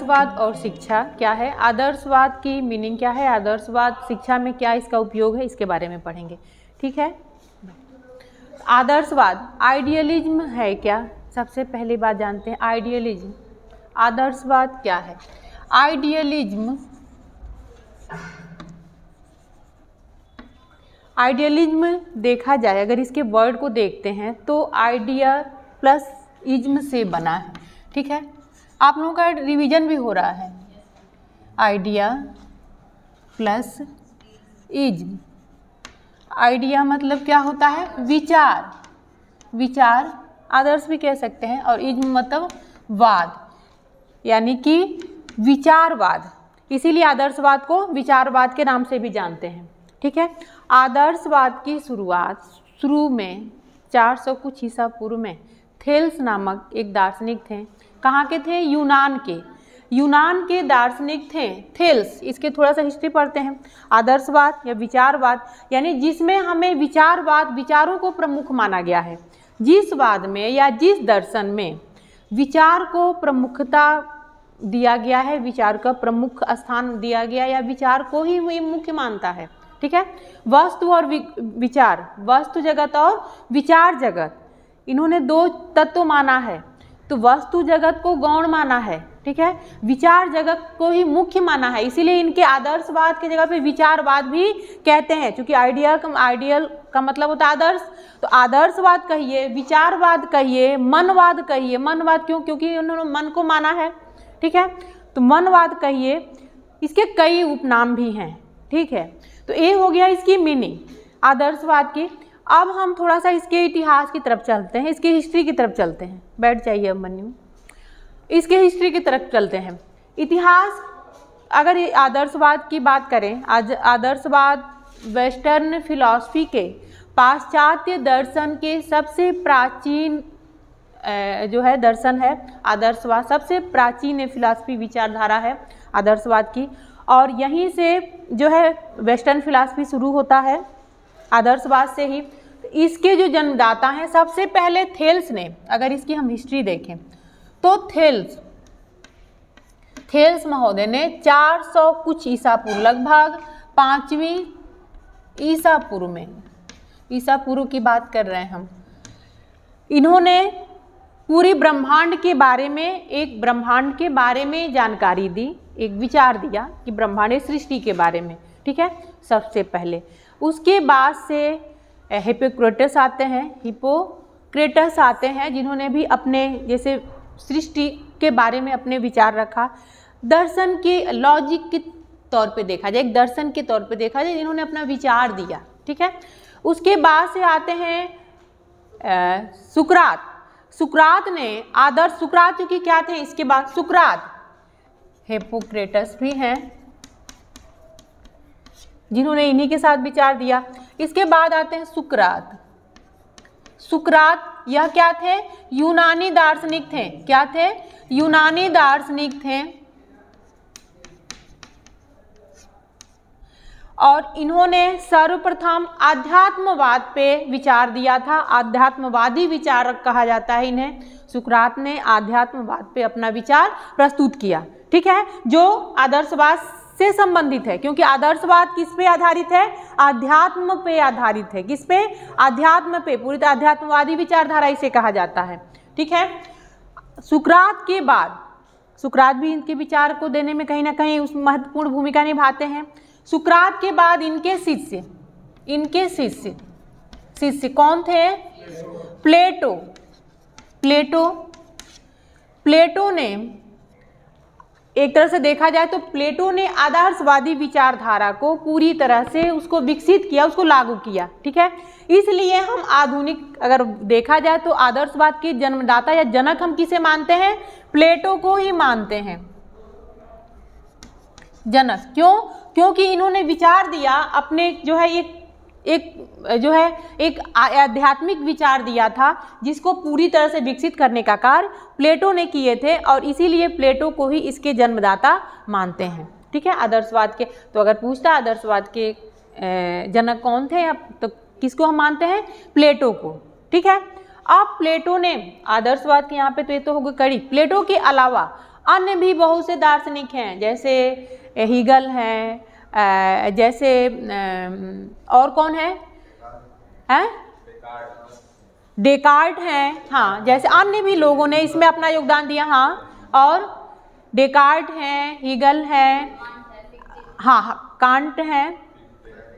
आदर्शवाद और शिक्षा क्या है, आदर्शवाद की मीनिंग क्या है, आदर्शवाद शिक्षा में क्या इसका उपयोग है, इसके बारे में पढ़ेंगे। ठीक है। आदर्शवाद आइडियलिज्म है क्या, सबसे पहली बात जानते हैं आइडियलिज्म। आदर्शवाद क्या है? आइडियलिज्म, आइडियलिज्म देखा जाए अगर इसके वर्ड को देखते हैं तो आइडिया प्लस इज्म से बना है। ठीक है, आप लोगों का रिवीजन भी हो रहा है। आइडिया प्लस इज्म, आइडिया मतलब क्या होता है? विचार, विचार आदर्श भी कह सकते हैं, और इज्म मतलब वाद, यानी कि विचारवाद। इसीलिए आदर्शवाद को विचारवाद के नाम से भी जानते हैं। ठीक है। आदर्शवाद की शुरुआत शुरू में 400 कुछ ईसा पूर्व में थेल्स नामक एक दार्शनिक थे। कहाँ के थे? यूनान के। यूनान के दार्शनिक थे थेल्स। इसके थोड़ा सा हिस्ट्री पढ़ते हैं। आदर्शवाद या विचारवाद यानी जिसमें हमें विचारवाद, विचारों को प्रमुख माना गया है। जिस वाद में या जिस दर्शन में विचार को प्रमुखता दिया गया है, विचार का प्रमुख स्थान दिया गया, या विचार को ही मुख्य मानता है। ठीक है। वस्तु और विचार, वस्तु जगत और विचार जगत, इन्होंने दो तत्व माना है। तो वस्तु जगत को गौण माना है। ठीक है। विचार जगत को ही मुख्य माना है। इसीलिए इनके आदर्शवाद की जगह पे विचारवाद भी कहते हैं, क्योंकि आइडियल का मतलब होता है आदर्श। तो आदर्शवाद कहिए, विचारवाद कहिए, मनवाद कहिए। मनवाद क्यों? क्योंकि उन्होंने मन को माना है। ठीक है। तो मनवाद कहिए। इसके कई उपनाम भी हैं। ठीक है। तो ये हो गया इसकी मीनिंग आदर्शवाद की। अब हम थोड़ा सा इसके इतिहास की तरफ चलते हैं, इसकी हिस्ट्री की तरफ चलते हैं। बैठ जाइए अब मन्नू, इसके हिस्ट्री की तरफ चलते हैं। इतिहास, अगर आदर्शवाद की बात करें, आदर्शवाद वेस्टर्न फिलॉसफी के, पाश्चात्य दर्शन के सबसे प्राचीन जो है दर्शन है आदर्शवाद। सबसे प्राचीन फिलॉसफी विचारधारा है आदर्शवाद की, और यहीं से जो है वेस्टर्न फिलॉसफी शुरू होता है आदर्शवाद से ही। इसके जो जन्मदाता हैं सबसे पहले थेल्स ने, अगर इसकी हम हिस्ट्री देखें तो थेल्स महोदय ने 400 कुछ ईसा पूर्व, लगभग 5वीं ईसा पूर्व में, ईसा पूर्व की बात कर रहे हैं हम, इन्होंने पूरी ब्रह्मांड के बारे में, एक ब्रह्मांड के बारे में जानकारी दी, एक विचार दिया कि ब्रह्मांड सृष्टि के बारे में। ठीक है, सबसे पहले। उसके बाद से हिप्पोक्रेटस आते हैं, हिप्पोक्रेटस आते हैं जिन्होंने भी अपने जैसे सृष्टि के बारे में अपने विचार रखा। दर्शन के लॉजिक के तौर पे देखा जाए, एक दर्शन के तौर पे देखा जाए, जिन्होंने अपना विचार दिया। ठीक है। उसके बाद से आते हैं सुकरात। सुकरात ने आदर्श, सुकरात क्योंकि क्या थे, इसके बाद सुकरात, हिप्पोक्रेटस भी हैं जिन्होंने इन्हीं के साथ विचार दिया। इसके बाद आते हैं सुकरात। सुकरात यह क्या थे? यूनानी दार्शनिक थे। क्या थे? यूनानी दार्शनिक थे, और इन्होंने सर्वप्रथम आध्यात्मवाद पे विचार दिया था। आध्यात्मवादी विचारक कहा जाता है इन्हें। सुकरात ने आध्यात्मवाद पे अपना विचार प्रस्तुत किया। ठीक है, जो आदर्शवाद से संबंधित है, क्योंकि आदर्शवाद किस पे आधारित है? आध्यात्म पे आधारित है। किस पे? आध्यात्म पे। पूरी तरह आध्यात्मवादी विचारधारा इसे कहा जाता है। ठीक है। सुकरात के बाद, सुकरात भी इनके विचार को देने में कहीं ना कहीं उस महत्वपूर्ण भूमिका निभाते हैं। सुकरात के बाद इनके शिष्य कौन थे? प्लेटो। प्लेटो ने, एक तरह से देखा जाए तो प्लेटो ने आदर्शवादी विचारधारा को पूरी तरह से उसको विकसित किया, उसको लागू किया। ठीक है। इसलिए हम आधुनिक, अगर देखा जाए तो आदर्शवाद के जन्मदाता या जनक हम किसे मानते हैं? प्लेटो को ही मानते हैं जनक। क्यों? क्योंकि इन्होंने विचार दिया अपने, जो है एक आध्यात्मिक विचार दिया था, जिसको पूरी तरह से विकसित करने का कार्य प्लेटो ने किए थे, और इसीलिए प्लेटो को ही इसके जन्मदाता मानते हैं। ठीक है, आदर्शवाद के। तो अगर पूछता आदर्शवाद के जनक कौन थे, तो किसको हम मानते हैं? प्लेटो को। ठीक है। अब प्लेटो ने आदर्शवाद के, यहाँ पे तो ये तो होगा कड़ी, प्लेटो के अलावा अन्य भी बहुत से दार्शनिक हैं, जैसे हीगल हैं, जैसे और कौन है, डेकार्ट हैं, हाँ, जैसे अन्य भी लोगों ने इसमें अपना योगदान दिया। हाँ, और डेकार्ट हैं, हीगल हैं, हाँ, कांट हैं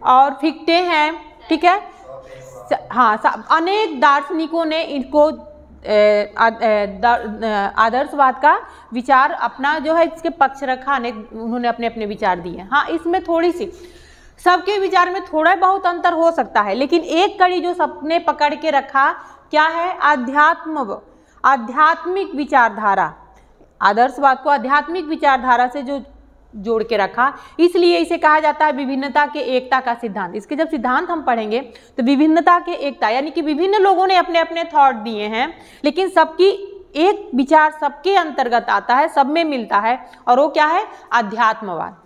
और फिक्टे हैं, ठीक है। हाँ, अनेक दार्शनिकों ने इनको आदर्शवाद का विचार अपना जो है इसके पक्ष रखा, उन्होंने अपने अपने विचार दिए। हाँ, इसमें थोड़ी सी सबके विचार में थोड़ा बहुत अंतर हो सकता है, लेकिन एक कड़ी जो सबने पकड़ के रखा क्या है, आध्यात्मिक विचारधारा। आदर्शवाद को आध्यात्मिक विचारधारा से जो जोड़ के रखा, इसलिए इसे कहा जाता है विभिन्नता के एकता का सिद्धांत। इसके जब सिद्धांत हम पढ़ेंगे तो विभिन्नता के एकता यानी कि विभिन्न लोगों ने अपने अपने थॉट दिए हैं, लेकिन सबकी एक विचार सबके अंतर्गत आता है, सब में मिलता है, और वो क्या है, अध्यात्मवाद,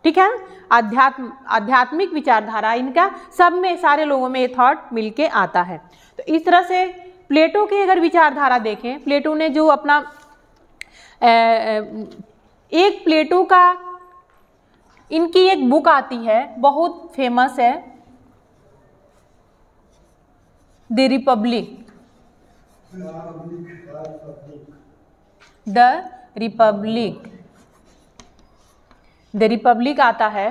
ठीक है। आध्यात्मिक विचारधारा इनका सब में, सारे लोगों में ये थॉट मिलके आता है। तो इस तरह से प्लेटो की अगर विचारधारा देखें, प्लेटो ने जो अपना एक प्लेटो का, इनकी एक बुक आती है बहुत फेमस है, द रिपब्लिक, द रिपब्लिक आता है,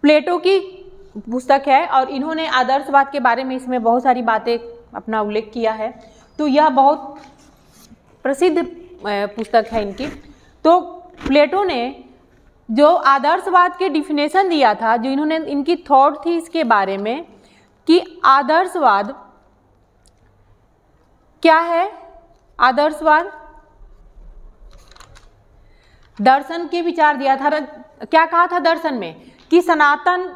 प्लेटो की पुस्तक है, और इन्होंने आदर्शवाद के बारे में इसमें बहुत सारी बातें अपना उल्लेख किया है। तो यह बहुत प्रसिद्ध पुस्तक है इनकी। तो प्लेटो ने जो आदर्शवाद के डिफिनेशन दिया था, जो इन्होंने इनकी थॉट थी इसके बारे में कि आदर्शवाद क्या है, आदर्शवाद दर्शन के विचार दिया था। क्या कहा था दर्शन में कि सनातन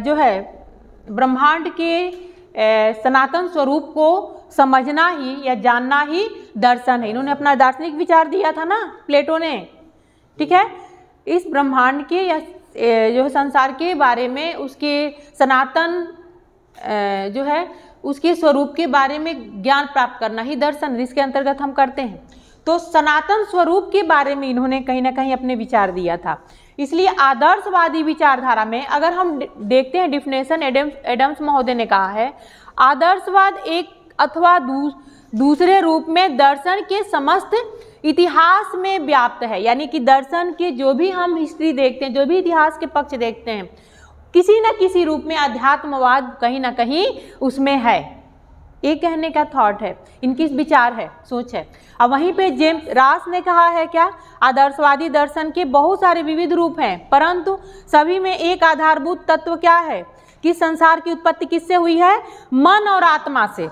जो है ब्रह्मांड के सनातन स्वरूप को समझना ही या जानना ही दर्शन है। इन्होंने अपना दार्शनिक विचार दिया था ना प्लेटो ने, ठीक है। इस ब्रह्मांड के या जो संसार के बारे में, उसके सनातन जो है उसके स्वरूप के बारे में ज्ञान प्राप्त करना ही दर्शन, इसके अंतर्गत हम करते हैं। तो सनातन स्वरूप के बारे में इन्होंने कहीं ना कहीं अपने विचार दिया था। इसलिए आदर्शवादी विचारधारा में अगर हम देखते हैं डिफिनेशन, एडम्स महोदय ने कहा है, आदर्शवाद एक अथवा दूसरे रूप में दर्शन के समस्त इतिहास में व्याप्त है। यानी कि दर्शन के जो भी हम हिस्ट्री देखते हैं, जो भी इतिहास के पक्ष देखते हैं, किसी न किसी रूप में अध्यात्मवाद कहीं ना कहीं उसमें है। ये कहने का थॉट है, इनकी विचार है, सोच है। अब वहीं पे जेम्स रॉस ने कहा है क्या, आदर्शवादी दर्शन के बहुत सारे विविध रूप हैं, परंतु सभी में एक आधारभूत तत्व क्या है कि संसार की उत्पत्ति किससे हुई है, मन और आत्मा से।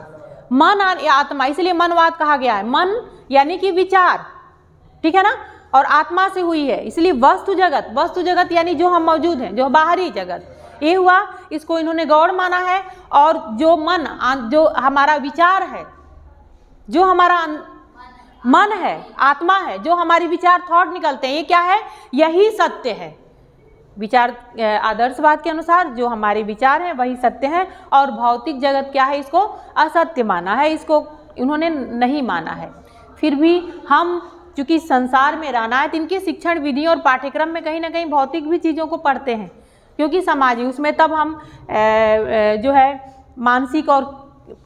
मन और आत्मा, इसलिए मनवाद कहा गया है। मन यानी कि विचार, ठीक है ना, और आत्मा से हुई है। इसलिए वस्तु जगत यानी जो हम मौजूद हैं, जो बाहरी जगत, ये हुआ, इसको इन्होंने गौड़ माना है। और जो मन, जो हमारा विचार है, जो हमारा मन है, आत्मा है, जो हमारी विचार थॉट निकलते हैं, ये क्या है, यही सत्य है। विचार आदर्शवाद के अनुसार जो हमारे विचार हैं वही सत्य है, और भौतिक जगत क्या है, इसको असत्य माना है, इसको इन्होंने नहीं माना है। फिर भी हम चूंकि संसार में रहना है, तो इनके शिक्षण विधि और पाठ्यक्रम में कहीं ना कहीं भौतिक भी चीज़ों को पढ़ते हैं, क्योंकि समाज उसमें तब हम जो है मानसिक और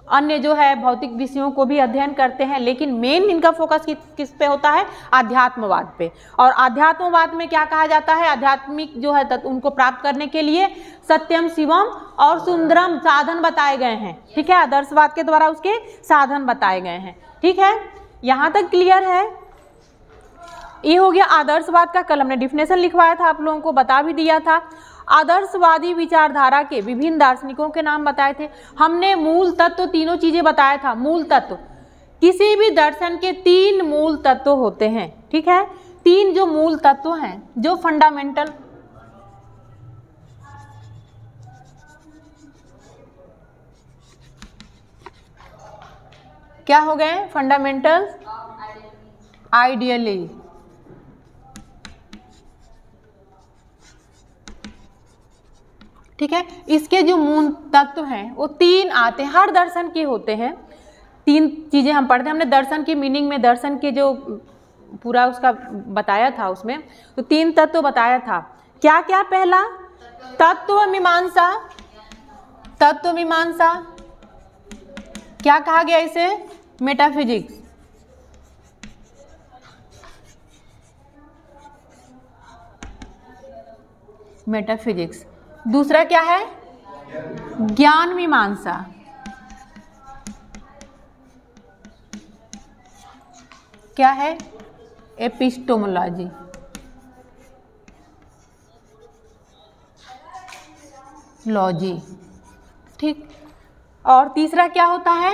अन्य जो है भौतिक विषयों को भी अध्ययन करते हैं। लेकिन मेन इनका फोकस किस पे होता है, आध्यात्मवाद पे। और आध्यात्मवाद में क्या कहा जाता है, आध्यात्मिक जो है उनको प्राप्त करने के लिए सत्यम, शिवम और सुंदरम साधन बताए गए हैं, ठीक है। आदर्शवाद के द्वारा उसके साधन बताए गए हैं, ठीक है। यहाँ तक क्लियर है। ये हो गया आदर्शवाद का। कल हमने डिफिनेशन लिखवाया था, आप लोगों को बता भी दिया था। आदर्शवादी विचारधारा के विभिन्न दार्शनिकों के नाम बताए थे हमने। मूल तत्व, तीनों चीजें बताया था। मूल तत्व, किसी भी दर्शन के 3 मूल तत्व होते हैं, ठीक है। 3 जो मूल तत्व हैं, जो फंडामेंटल, क्या हो गए, फंडामेंटल आइडियली, ठीक है। इसके जो मूल तत्व हैं वो 3 आते हैं, हर दर्शन के होते हैं। 3 चीजें हम पढ़ते हैं। हमने दर्शन की मीनिंग में, दर्शन के जो पूरा उसका बताया था उसमें, तो 3 तत्व बताया था। क्या क्या? पहला तत्व मीमांसा, तत्व मीमांसा क्या कहा गया इसे? मेटाफिजिक्स। मेटाफिजिक्स। दूसरा क्या है? ज्ञान मीमांसा। क्या है? एपिस्टोमोलॉजी। लॉजी, ठीक। और तीसरा क्या होता है?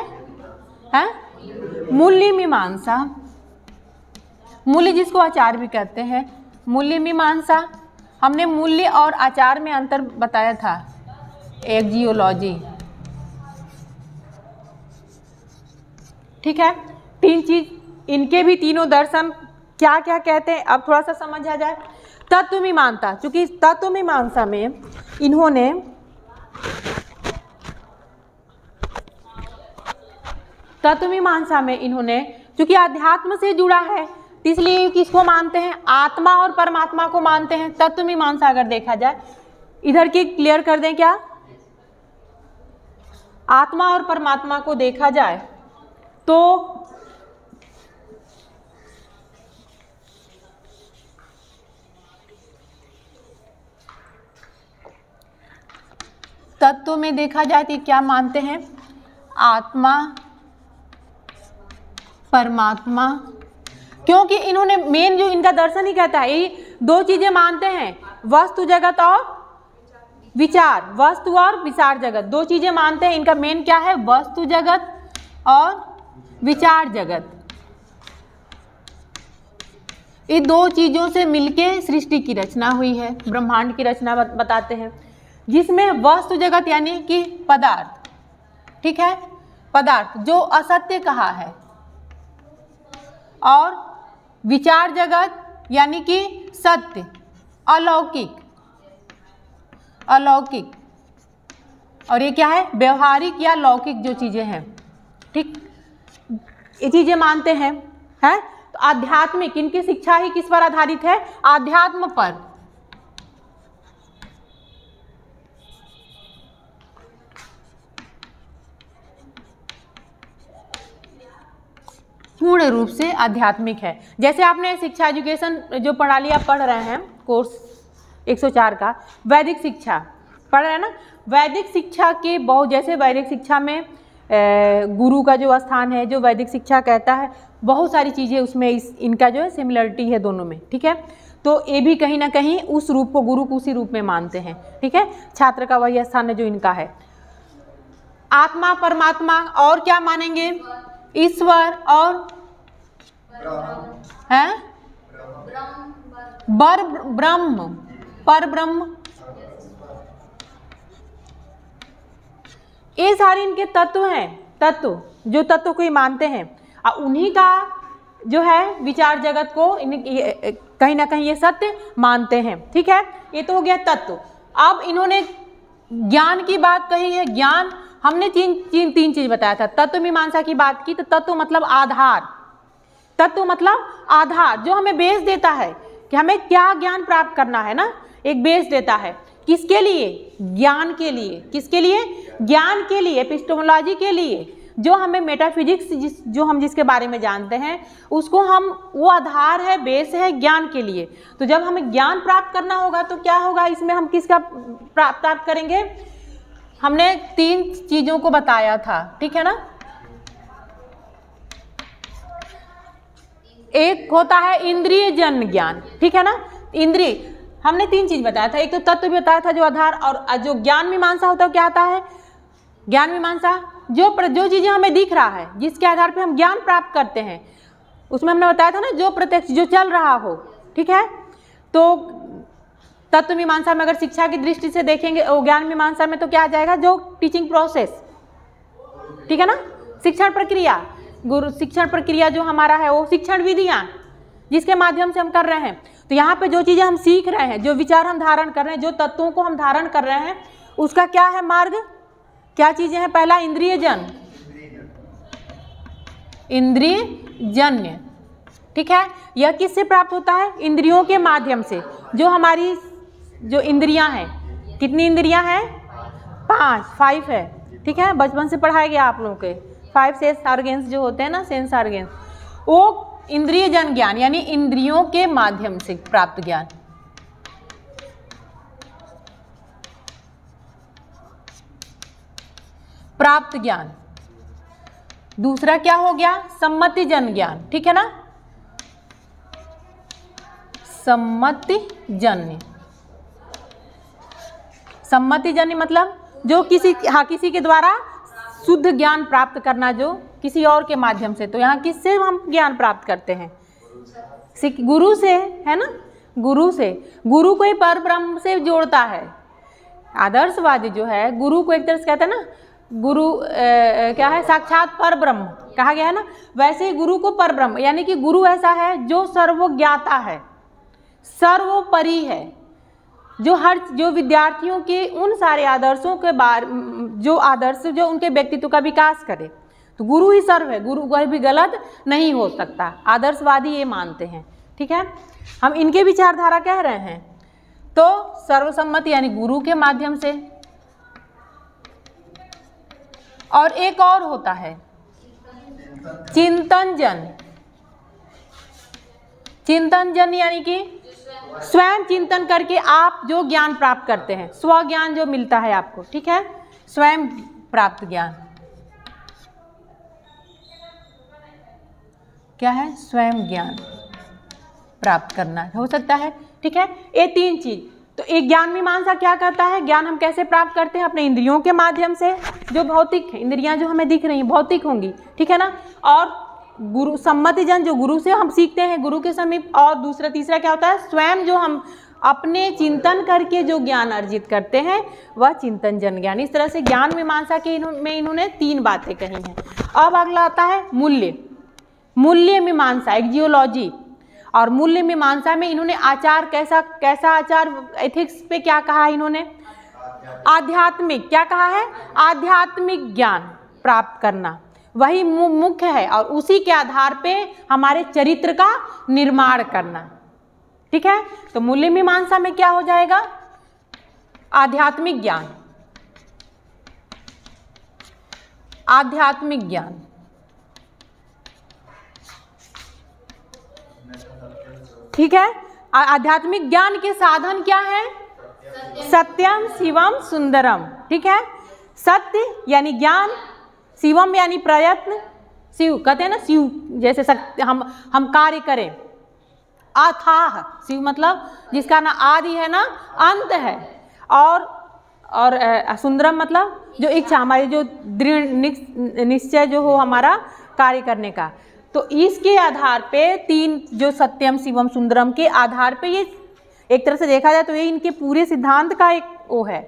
मूल्य मीमांसा। मूल्य जिसको आचार भी कहते हैं, मूल्य मीमांसा। हमने मूल्य और आचार में अंतर बताया था, एक्जियोलॉजी, ठीक है। 3 चीज, इनके भी तीनों दर्शन क्या क्या कहते हैं अब थोड़ा सा समझ आ जाए। तत्व मीमांसा, चूंकि तत्व मीमांसा में इन्होंने चूंकि अध्यात्म से जुड़ा है, इसलिए किसको मानते हैं? आत्मा और परमात्मा को मानते हैं। तत्व मीमांसा अगर देखा जाए, इधर की क्लियर कर दें क्या? आत्मा और परमात्मा को देखा जाए तो तत्व में देखा जाए तो क्या मानते हैं? आत्मा, परमात्मा, क्योंकि इन्होंने मेन जो इनका दर्शन ही कहता है, ये 2 चीजें मानते हैं, वस्तु जगत और विचार। वस्तु और विचार जगत 2 चीजें मानते हैं। इनका मेन क्या है? वस्तु जगत और विचार जगत। ये 2 चीजों से मिलके सृष्टि की रचना हुई है, ब्रह्मांड की रचना बताते हैं, जिसमें वस्तु जगत यानी कि पदार्थ, ठीक है, पदार्थ जो असत्य कहा है, और विचार जगत यानी कि सत्य, अलौकिक, अलौकिक। और ये क्या है? व्यवहारिक या लौकिक जो चीजें हैं, ठीक, ये चीजें मानते हैं। तो आध्यात्मिक, इनकी शिक्षा ही किस पर आधारित है? आध्यात्म पर। पूर्ण रूप से आध्यात्मिक है। जैसे आपने शिक्षा एजुकेशन जो प्रणाली आप पढ़ रहे हैं, कोर्स 104 का, वैदिक शिक्षा पढ़ रहे हैं ना। वैदिक शिक्षा के बहुत, जैसे वैदिक शिक्षा में गुरु का जो स्थान है, जो वैदिक शिक्षा कहता है, बहुत सारी चीज़ें उसमें इनका जो है सिमिलरिटी है दोनों में, ठीक है। तो ये भी कहीं ना कहीं उस रूप को, गुरु को उसी रूप में मानते हैं, ठीक है। छात्र का वही स्थान है जो इनका है। आत्मा, परमात्मा, और क्या मानेंगे? ईश्वर और ब्रह्म, पर ब्रह्म, ये सारे इनके तत्व हैं। तत्व, जो तत्व को ही मानते हैं, और उन्हीं का जो है विचार जगत को कहीं ना कहीं ये सत्य मानते हैं, ठीक है। ये तो हो गया तत्व। अब इन्होंने ज्ञान की बात कही है। ज्ञान हमने तीन चीज बताया था। तत्व मीमांसा की बात की तो तत्व मतलब आधार, तत्व मतलब आधार जो हमें बेस देता है कि हमें क्या ज्ञान प्राप्त करना है ना, एक बेस देता है। किसके लिए? ज्ञान के लिए। किसके लिए? ज्ञान के लिए, एपिस्टेमोलॉजी के लिए। जो हमें मेटाफिजिक्स जो हम जिसके बारे में जानते हैं उसको हम, वो आधार है, बेस है ज्ञान के लिए। तो जब हमें ज्ञान प्राप्त करना होगा तो क्या होगा इसमें, हम किसका प्राप्त करेंगे? हमने 3 चीजों को बताया था, ठीक है ना। एक होता है इंद्रिय जन्य ज्ञान, ठीक है ना। इंद्रिय हमने 3 चीज बताया था। एक तो तत्व भी बताया था जो आधार, और जो ज्ञान मीमांसा होता है क्या आता है? ज्ञान मीमांसा जो चीजें हमें दिख रहा है, जिसके आधार पे हम ज्ञान प्राप्त करते हैं, उसमें हमने बताया था ना जो प्रत्यक्ष जो चल रहा हो, ठीक है। तो तत्व मीमांसा में अगर शिक्षा की दृष्टि से देखेंगे, ज्ञान मीमांसा में तो क्या आ जाएगा? जो टीचिंग प्रोसेस, ठीक है ना, शिक्षण प्रक्रिया, गुरु शिक्षण प्रक्रिया जो हमारा है, वो शिक्षण विधियां जिसके माध्यम से हम कर रहे हैं। तो यहाँ पे जो चीजें हम सीख रहे हैं, जो विचार हम धारण कर रहे हैं, जो तत्वों को हम धारण कर रहे हैं, उसका क्या है मार्ग? क्या चीजें हैं? पहला इंद्रिय जन्य, इंद्रिय जन्य, ठीक है। यह किससे प्राप्त होता है? इंद्रियों के माध्यम से। जो हमारी जो इंद्रियां हैं, कितनी इंद्रियां हैं? 5 है, ठीक है। बचपन से पढ़ाया गया आप लोगों के 5 सेंस ऑर्गेन्स जो होते हैं ना, सेंस ऑर्गेन्स, वो इंद्रिय जन ज्ञान यानी इंद्रियों के माध्यम से प्राप्त ज्ञान। प्राप्त ज्ञान। दूसरा क्या हो गया? सम्मति जन ज्ञान, ठीक है ना। सम्मति जन्य। सम्मति जन्य मतलब जो किसी के द्वारा शुद्ध ज्ञान प्राप्त करना, जो किसी और के माध्यम से। तो यहाँ किससे हम ज्ञान प्राप्त करते हैं? गुरु से, है ना। गुरु से। गुरु को ही पर ब्रह्म से जोड़ता है। आदर्शवादी जो है गुरु को एक तरह से कहते हैं ना, गुरु क्या है? साक्षात पर ब्रह्म कहा गया है ना। वैसे ही गुरु को पर ब्रह्म यानी कि गुरु ऐसा है जो सर्वज्ञाता है, सर्वोपरि है, जो विद्यार्थियों के उन सारे आदर्शों के बारे, जो आदर्श जो उनके व्यक्तित्व का विकास करे। तो गुरु ही सर्व है, गुरु कोई भी गलत नहीं हो सकता। आदर्शवादी ये मानते हैं, ठीक है। हम इनके विचारधारा कह रहे हैं। तो सर्वसम्मति यानी गुरु के माध्यम से। और एक और होता है चिंतन जन। चिंतन जन यानी कि स्वयं चिंतन करके आप जो ज्ञान प्राप्त करते हैं, स्व ज्ञान जो मिलता है आपको, ठीक है। स्वयं प्राप्त ज्ञान क्या है? स्वयं ज्ञान प्राप्त करना हो सकता है, ठीक है। ये 3 चीज। तो एक ज्ञान मीमांसा क्या कहता है? ज्ञान हम कैसे प्राप्त करते हैं? अपने इंद्रियों के माध्यम से, जो भौतिक है, इंद्रियां जो हमें दिख रही हैं भौतिक होंगी, ठीक है ना। और गुरु सम्मति जन जो गुरु से हम सीखते हैं, गुरु के समीप। और तीसरा क्या होता है? स्वयं जो हम अपने चिंतन करके जो ज्ञान अर्जित करते हैं वह चिंतन जन ज्ञान। इस तरह से ज्ञान मीमांसा के में इन्होंने 3 बातें कही हैं। अब अगला आता है मूल्य। मूल्य मीमांसा, एक जियोलॉजी। और मूल्य मीमांसा में इन्होंने आचार कैसा आचार, एथिक्स पे क्या कहा है इन्होंने? आध्यात्मिक। क्या कहा है? आध्यात्मिक ज्ञान प्राप्त करना वही मुख्य है, और उसी के आधार पे हमारे चरित्र का निर्माण करना, ठीक है। तो मूल्य मीमांसा में क्या हो जाएगा? आध्यात्मिक ज्ञान। आध्यात्मिक ज्ञान, ठीक है। आध्यात्मिक ज्ञान के साधन क्या है? सत्यम शिवम सुंदरम, ठीक है। सत्य यानी ज्ञान, शिवम यानी प्रयत्न। शिव कहते हैं ना, शिव जैसे हम कार्य करें। अथाह, शिव मतलब जिसका ना आदि है ना अंत है। और सुंदरम मतलब जो इच्छा, हमारी जो दृढ़ निश्चय जो हो हमारा कार्य करने का। तो इसके आधार पे 3 जो सत्यम शिवम सुंदरम के आधार पे, ये एक तरह से देखा जाए तो ये इनके पूरे सिद्धांत का एक वो है,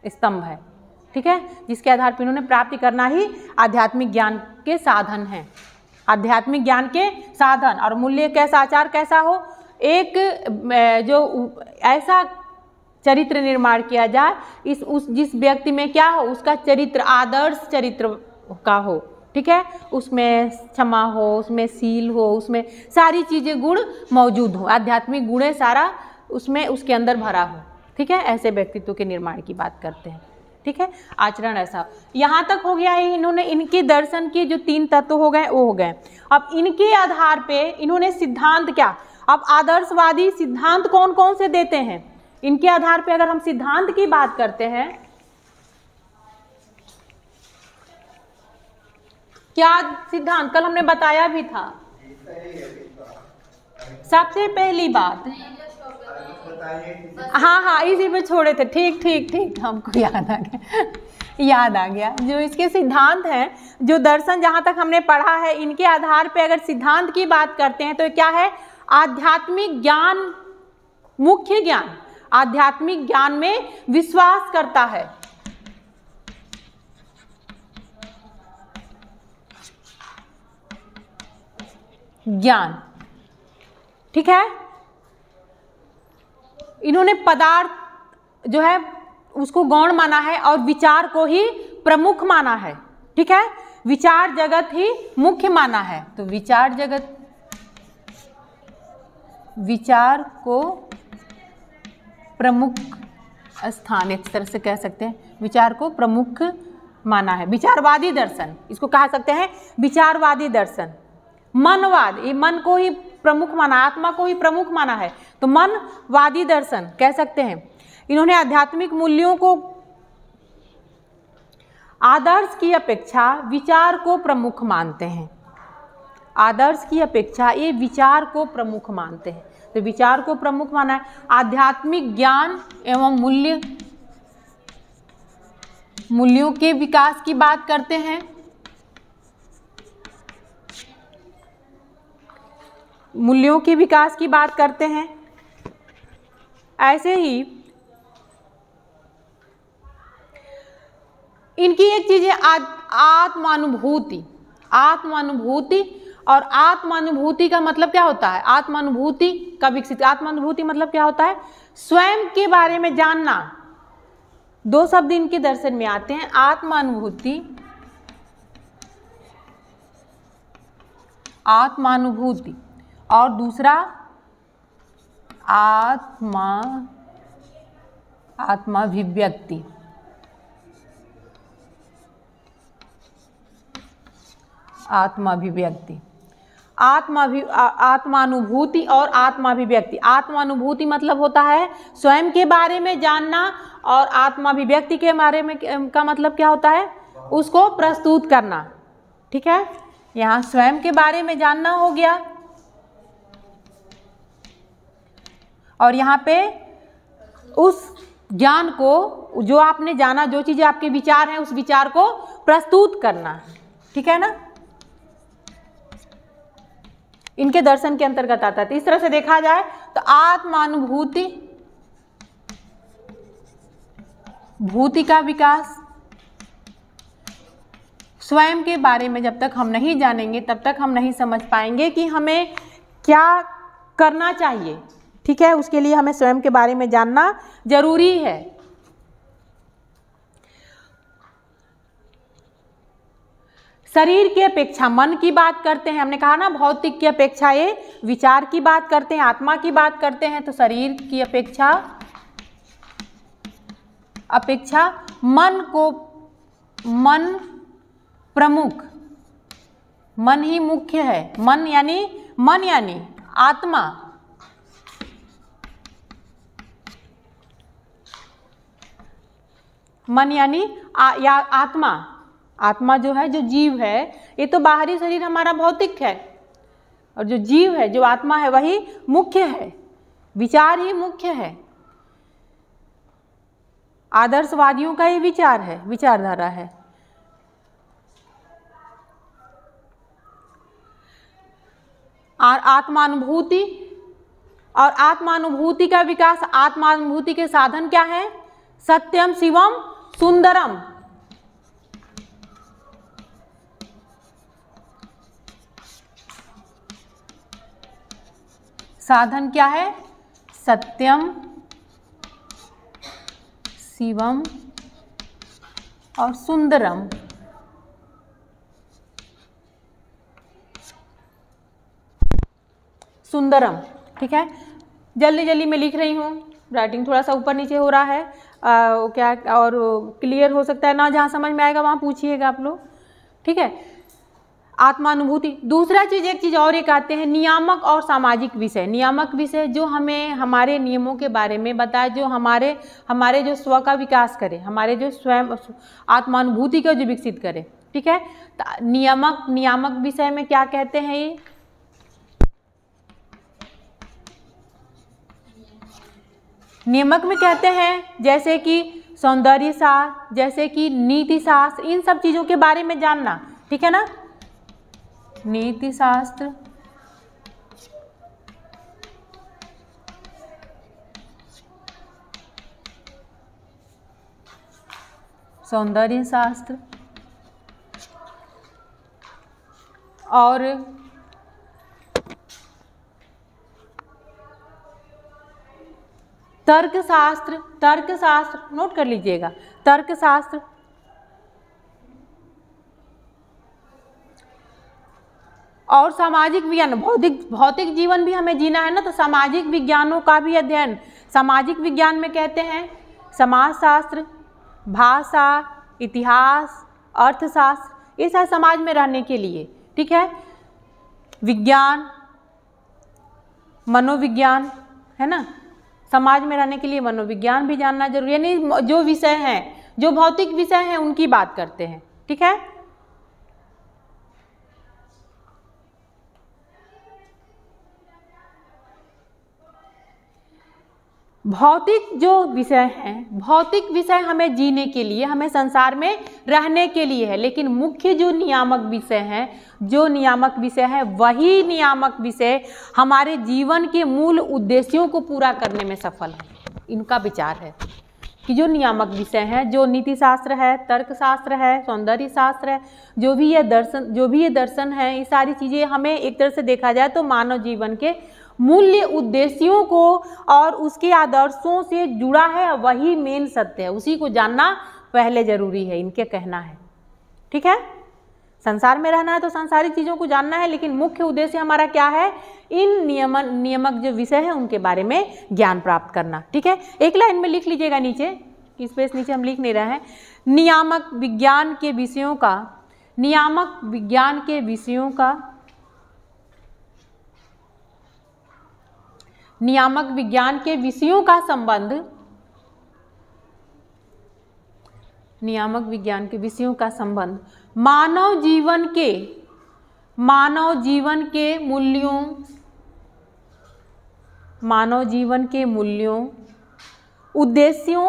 स्तंभ है, ठीक है। जिसके आधार पर इन्होंने प्राप्ति करना ही आध्यात्मिक ज्ञान के साधन है। आध्यात्मिक ज्ञान के साधन। और मूल्य कैसा, आचार कैसा हो? एक जो ऐसा चरित्र निर्माण किया जाए जिस व्यक्ति में क्या हो, उसका चरित्र आदर्श चरित्र का हो, ठीक है। उसमें क्षमा हो, उसमें शील हो, उसमें सारी चीज़ें गुण मौजूद हो, आध्यात्मिक गुण सारा उसमें उसके अंदर भरा हो, ठीक है। ऐसे व्यक्तित्व के निर्माण की बात करते हैं, ठीक है। आचरण ऐसा। यहाँ तक हो गया है, इन्होंने इनके दर्शन के जो 3 तत्व हो गए वो हो गए। अब इनके आधार पे इन्होंने सिद्धांत क्या, अब आदर्शवादी सिद्धांत कौन कौन से देते हैं? इनके आधार पे अगर हम सिद्धांत की बात करते हैं, क्या सिद्धांत कल हमने बताया भी था। सबसे पहली बात, हाँ इसी पे छोड़े थे, ठीक हमको याद आ गया। जो इसके सिद्धांत हैं, जो दर्शन जहाँ तक हमने पढ़ा है, इनके आधार पे अगर सिद्धांत की बात करते हैं तो क्या है? आध्यात्मिक ज्ञान, मुख्य ज्ञान आध्यात्मिक ज्ञान में विश्वास करता है। ज्ञान, ठीक है। इन्होंने पदार्थ जो है उसको गौण माना है और विचार को ही प्रमुख माना है, ठीक है। विचार जगत ही मुख्य माना है। तो विचार जगत विचार को प्रमुख स्थान, एक तरह से कह सकते हैं, विचार को प्रमुख माना है। विचारवादी दर्शन, इसको कह सकते हैं विचारवादी दर्शन। मनवाद, ये मन को ही प्रमुख माना, आत्मा को ही प्रमुख माना है, तो मनवादी दर्शन कह सकते हैं। इन्होंने आध्यात्मिक मूल्यों को आदर्श की अपेक्षा विचार को प्रमुख मानते हैं। आदर्श की अपेक्षा ये विचार को प्रमुख मानते हैं, तो विचार को प्रमुख माना है। आध्यात्मिक ज्ञान एवं मूल्यों के विकास की बात करते हैं। मूल्यों के विकास की बात करते हैं। ऐसे ही इनकी एक चीज है आत्मानुभूति। आत्मानुभूति, और आत्मानुभूति का मतलब क्या होता है? आत्मानुभूति का विकसित, आत्मानुभूति मतलब क्या होता है? स्वयं के बारे में जानना। दो शब्द इनके दर्शन में आते हैं, आत्मानुभूति, आत्मानुभूति, और दूसरा आत्माभिव्यक्ति। आत्माभिव्यक्ति, आत्मानुभूति और आत्माभिव्यक्ति। आत्मानुभूति मतलब होता है स्वयं के बारे में जानना, और आत्माभिव्यक्ति के बारे में का मतलब क्या होता है? उसको प्रस्तुत करना। ठीक है, यहाँ स्वयं के बारे में जानना हो गया, और यहाँ पे उस ज्ञान को, जो आपने जाना, जो चीजें आपके विचार हैं, उस विचार को प्रस्तुत करना। ठीक है ना, इनके दर्शन के अंतर्गत आता है। तो इस तरह से देखा जाए तो आत्मानुभूति, भूति का विकास, स्वयं के बारे में जब तक हम नहीं जानेंगे तब तक हम नहीं समझ पाएंगे कि हमें क्या करना चाहिए। ठीक है, उसके लिए हमें स्वयं के बारे में जानना जरूरी है। शरीर की अपेक्षा मन की बात करते हैं, हमने कहा ना भौतिक की अपेक्षा ये विचार की बात करते हैं, आत्मा की बात करते हैं। तो शरीर की अपेक्षा मन प्रमुख, मन ही मुख्य है। मन यानी आत्मा। मन यानी आत्मा। आत्मा जो है, जो जीव है, ये तो बाहरी शरीर हमारा भौतिक है, और जो जीव है, जो आत्मा है, वही मुख्य है। विचार ही मुख्य है। आदर्शवादियों का ये विचार है, विचारधारा है। और आत्मानुभूति, और आत्मानुभूति का विकास, आत्मानुभूति के साधन क्या है? सत्यम शिवम सुंदरम। साधन क्या है? सत्यम, शिवम और सुंदरम। सुंदरम, ठीक है। जल्दी जल्दी मैं लिख रही हूँ, राइटिंग थोड़ा सा ऊपर नीचे हो रहा है। क्या और क्लियर हो सकता है ना, जहाँ समझ में आएगा वहाँ पूछिएगा आप लोग, ठीक है। आत्मानुभूति। दूसरा चीज़, एक चीज़ और एक आते हैं नियामक और सामाजिक विषय। नियामक विषय जो हमें हमारे नियमों के बारे में बताए, जो हमारे जो स्व का विकास करे, हमारे जो स्वयं आत्मानुभूति को जो विकसित करे, ठीक है। तो नियामक विषय में क्या कहते हैं? ये नियमक में कहते हैं जैसे कि सौंदर्य शास्त्र, जैसे कि नीति शास्त्र, इन सब चीज़ों के बारे में जानना, ठीक है ना। नीति शास्त्र, सौंदर्य शास्त्र और तर्कशास्त्र। तर्कशास्त्र नोट कर लीजिएगा, तर्कशास्त्र। और सामाजिक विज्ञान, भौतिक जीवन भी हमें जीना है ना, तो सामाजिक विज्ञानों का भी अध्ययन। सामाजिक विज्ञान में कहते हैं समाजशास्त्र, भाषा, इतिहास, अर्थशास्त्र, ये सारे समाज में रहने के लिए, ठीक है। विज्ञान, मनोविज्ञान, है ना, समाज में रहने के लिए मनोविज्ञान भी जानना जरूरी है। यानी जो विषय हैं, जो भौतिक विषय हैं उनकी बात करते हैं, ठीक है। भौतिक जो विषय हैं, भौतिक विषय हमें जीने के लिए, हमें संसार में रहने के लिए है, लेकिन मुख्य जो नियामक विषय हैं, जो नियामक विषय है, वही नियामक विषय हमारे जीवन के मूल उद्देश्यों को पूरा करने में सफल है। इनका विचार है कि जो नियामक विषय हैं, जो नीति शास्त्र है, तर्कशास्त्र है, सौंदर्य शास्त्र है, जो भी ये दर्शन है, ये सारी चीज़ें हमें एक तरह से देखा जाए तो मानव जीवन के मूल्य उद्देश्यों को और उसके आदर्शों से जुड़ा है, वही मेन सत्य है, उसी को जानना पहले जरूरी है, इनके कहना है, ठीक है। संसार में रहना है तो संसारिक चीज़ों को जानना है, लेकिन मुख्य उद्देश्य हमारा क्या है, इन नियामक जो विषय है उनके बारे में ज्ञान प्राप्त करना, ठीक है। एक लाइन में लिख लीजिएगा नीचे, स्पेस नीचे हम लिख नहीं रहे हैं। नियामक विज्ञान के विषयों का, नियामक विज्ञान के विषयों का, नियामक विज्ञान के विषयों का संबंध, नियामक विज्ञान के विषयों का संबंध मानव जीवन के मूल्यों, उद्देश्यों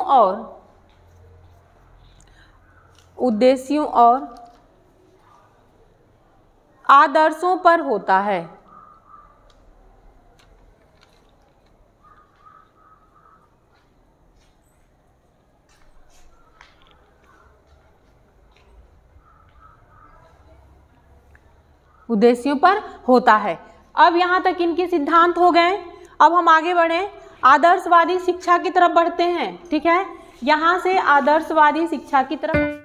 और आदर्शों पर होता है। उद्देश्यों पर होता है। अब यहाँ तक इनके सिद्धांत हो गए। अब हम आगे बढ़ें, आदर्शवादी शिक्षा की तरफ बढ़ते हैं, ठीक है। यहाँ से आदर्शवादी शिक्षा की तरफ